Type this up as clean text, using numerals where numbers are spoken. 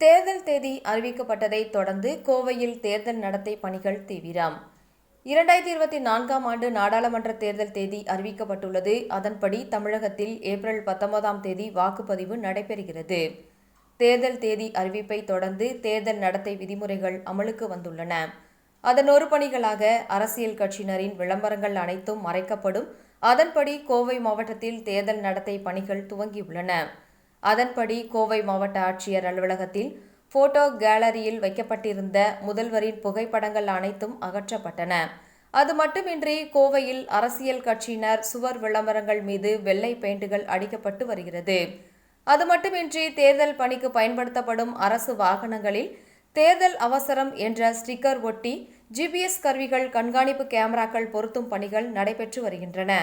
தேர்தல் தேதி அறிவிக்கப்பட்டதைத் தொடர்ந்து கோவையில் தேர்தல் நடத்தை பணிகள் தீவிரம். 2024ஆம் ஆண்டு நாடாளுமன்ற தேர்தல் தேதி அறிவிக்கப்பட்டுள்ளது. அதன்படி தமிழகத்தில் ஏப்ரல் 19ஆம் தேதி வாக்குப்பதிவு நடைபெறுகிறது. தேர்தல் தேதி அறிவிப்பை தொடர்ந்து தேர்தல் நடத்தை விதிமுறைகள் அமலுக்கு வந்துள்ளன. அதன் ஒரு பணிகளாக அரசியல் கட்சியினரின் விளம்பரங்கள் அனைத்தும் மறைக்கப்படும். அதன்படி கோவை மாவட்டத்தில் தேர்தல் நடத்தை பணிகள் துவங்கியுள்ளன. அதன்படி கோவை மாவட்ட ஆட்சியர் அலுவலகத்தில் போட்டோ கேலரியில் வைக்கப்பட்டிருந்த முதல்வரின் புகைப்படங்கள் அனைத்தும் அகற்றப்பட்டன. அது மட்டுமின்றி கோவையில் அரசியல் கட்சியினர் சுவர் விளம்பரங்கள் மீது வெள்ளை பெயிண்டுகள் அடிக்கப்பட்டு வருகிறது. அது மட்டுமின்றி தேர்தல் பணிக்கு பயன்படுத்தப்படும் அரசு வாகனங்களில் தேர்தல் அவசரம் என்ற ஸ்டிக்கர் ஒட்டி GPS கருவிகள், கண்காணிப்பு கேமராக்கள் பொருத்தும் பணிகள் நடைபெற்று வருகின்றன.